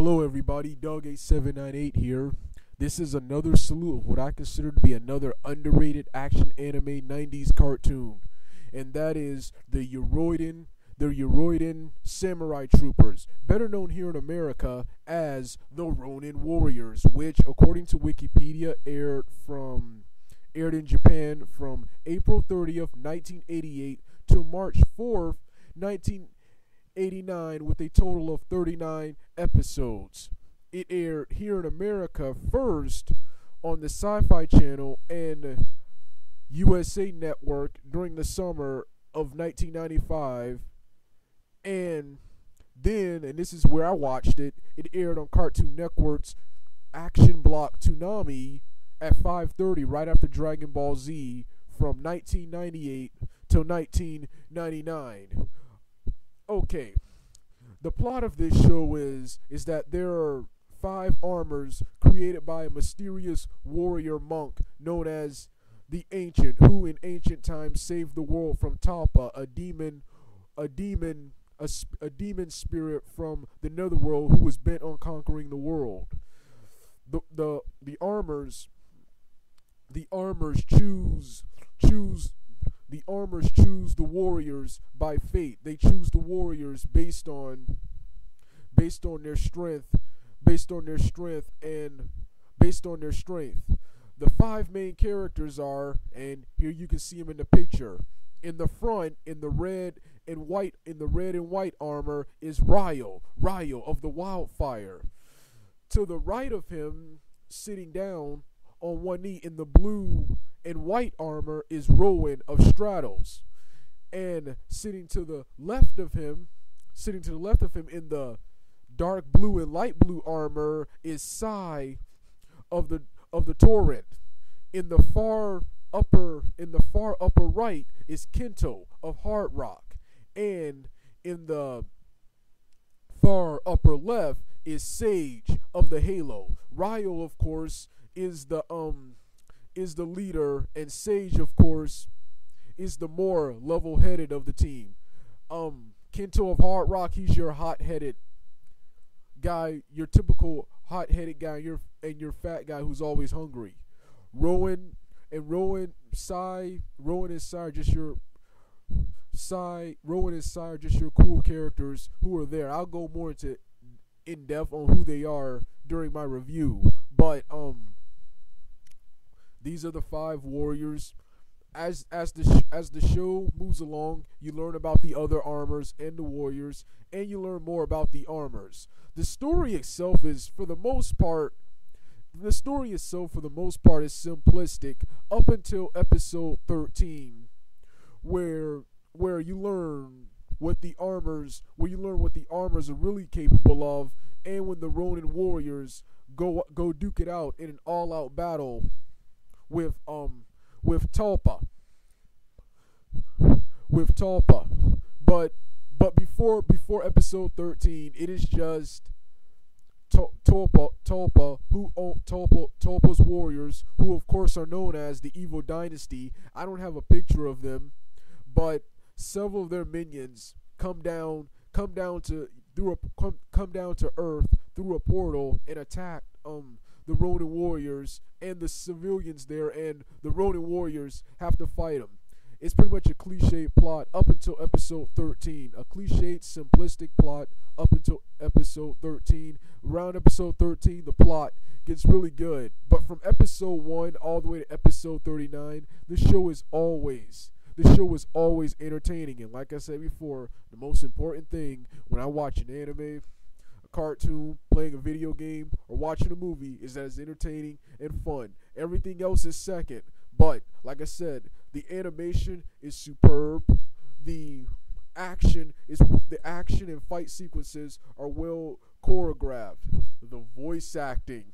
Hello everybody, Dog8798 here. This is another salute of what I consider to be another underrated action anime 90s cartoon. And that is the Yoroiden Samurai Troopers, better known here in America as the Ronin Warriors, which according to Wikipedia aired in Japan from April 30th, 1988 to March 4th, 1989 with a total of 39 episodes. It aired here in America first on the Sci-Fi Channel and USA Network during the summer of 1995. And then, and this is where I watched it, it aired on Cartoon Network's Action Block Toonami at 5:30 right after Dragon Ball Z from 1998 till 1999. Okay, the plot of this show is that there are 5 armors created by a mysterious warrior monk known as the Ancient, who in ancient times saved the world from Talpa, a demon spirit from the netherworld who was bent on conquering the world. The armors choose the warriors by fate. They choose the warriors based on their strength The 5 main characters are, and here you can see them in the picture. In the front, in the red and white armor is Ryo of the Wildfire. To the right of him, sitting down on one knee in the blue and white armor is Rowan of Stratos. And sitting to the left of him in the dark blue and light blue armor is Sai of the Torrent. In the far upper right is Kento of Hard Rock. And in the far upper left is Sage of the Halo. Ryo, of course, is the leader, and Sage, of course, is the more level-headed of the team. Kento of Hard Rock, he's your hot-headed guy, your typical hot-headed guy, and your fat guy who's always hungry. Rowan and Sai are just your cool characters who are there. I'll go more in depth on who they are during my review, but these are the 5 warriors. As the show moves along, you learn about the other armors and the warriors, and you learn more about the armors. The story itself is, for the most part, is simplistic up until episode 13, where you learn what the armors are really capable of, and when the Ronin Warriors go duke it out in an all-out battle with Talpa. But before episode 13, it is just Talpa's warriors, who of course are known as the Evil Dynasty. I don't have a picture of them, but several of their minions come down to Earth through a portal and attack the Ronin Warriors and the civilians there, and the Ronin Warriors have to fight them. It's pretty much a cliched plot up until episode 13. A cliched, simplistic plot up until episode 13. Around episode 13, the plot gets really good. But from episode 1 all the way to episode 39, the show is always entertaining. And like I said before, the most important thing when I watch an anime, a cartoon, playing a video game, or watching a movie is that it's entertaining and fun. Everything else is second. But like I said, the animation is superb. The action and fight sequences are well choreographed. The voice acting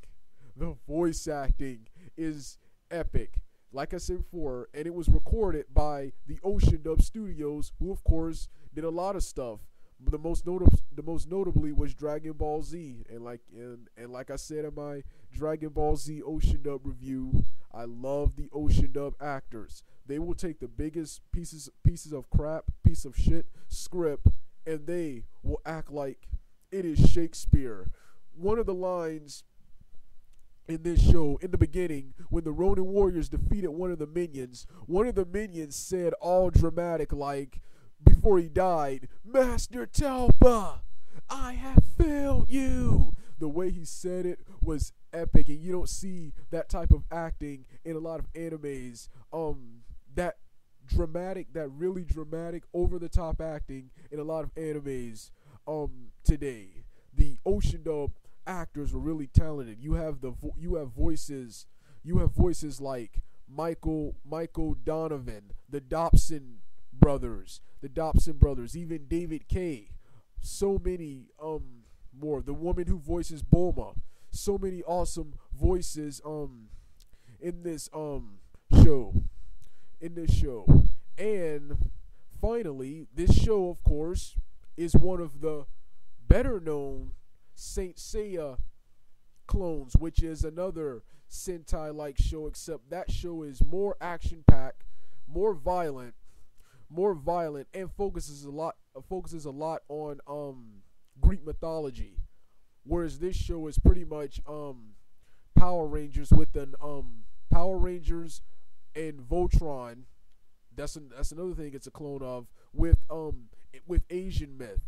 is epic. Like I said before, and it was recorded by the Ocean Dub Studios, who of course did a lot of stuff. But the most notably was Dragon Ball Z, and like I said in my Dragon Ball Z Ocean Dub review, I love the Ocean Dub actors. They will take the biggest pieces of crap, piece of shit script, and they will act like it is Shakespeare. one of the lines in this show, in the beginning, when the Ronin Warriors defeated one of the minions said all dramatic like, before he died, "Master Talpa, I have failed you." The way he said it was epic, and you don't see that type of acting in a lot of animes. That really dramatic, over-the-top acting in a lot of animes today. The Ocean Dub actors were really talented. You have voices like Michael Donovan, the Dobson brothers, even David Kaye. So many more. The woman who voices Bulma. So many awesome voices in this show. And finally, this show, of course, is one of the better known Saint Seiya clones, which is another Sentai-like show, except that show is more action-packed, more violent, and focuses a lot on Greek mythology, whereas this show is pretty much Power Rangers and Voltron. That's another thing it's a clone of, with Asian myth.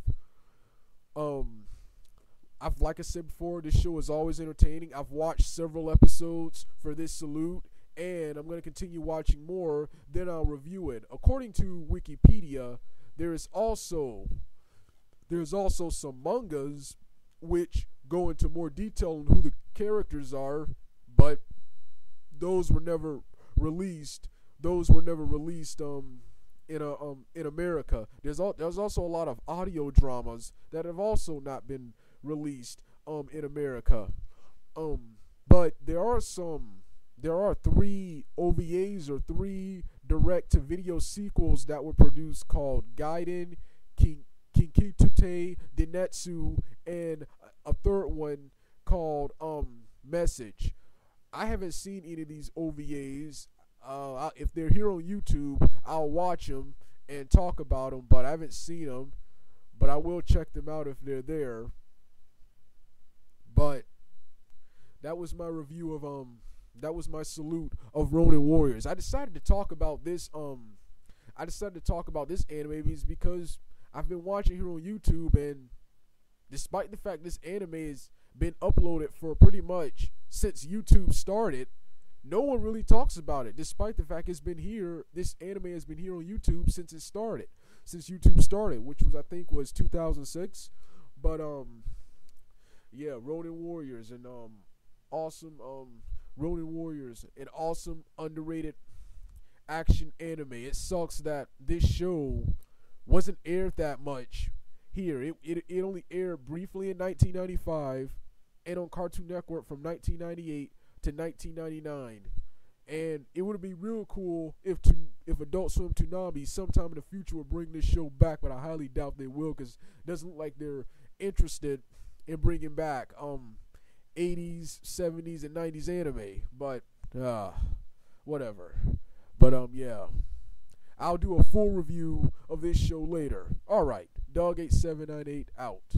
Like I said before, this show is always entertaining. I've watched several episodes for this salute, and I'm going to continue watching more, then I'll review it. According to Wikipedia, there's also some mangas which go into more detail on who the characters are, but those were never released. In America. There's also a lot of audio dramas that have also not been released in America. But there are 3 OVAs or 3 direct-to-video sequels that were produced called Gaiden, Kinkitute, Denetsu, and a third one called Message. I haven't seen any of these OVAs. If they're here on YouTube, I'll watch them and talk about them, but I haven't seen them. But I will check them out if they're there. But that was my review of that was my salute of Ronin Warriors. I decided to talk about this anime because I've been watching here on YouTube, and despite the fact this anime has been uploaded for pretty much since YouTube started, no one really talks about it, despite the fact this anime has been here on YouTube since YouTube started, which I think was 2006. But yeah, Ronin Warriors, and awesome Ronin Warriors, an awesome underrated action anime. It sucks that this show wasn't aired that much here. It only aired briefly in 1995 and on Cartoon Network from 1998 to 1999, and it would be real cool if Adult Swim Toonami sometime in the future will bring this show back, but I highly doubt they will, because it doesn't look like they're interested in bringing back 80s, 70s, and 90s anime. But whatever. But yeah, I'll do a full review of this show later. All right, Dog8798 out.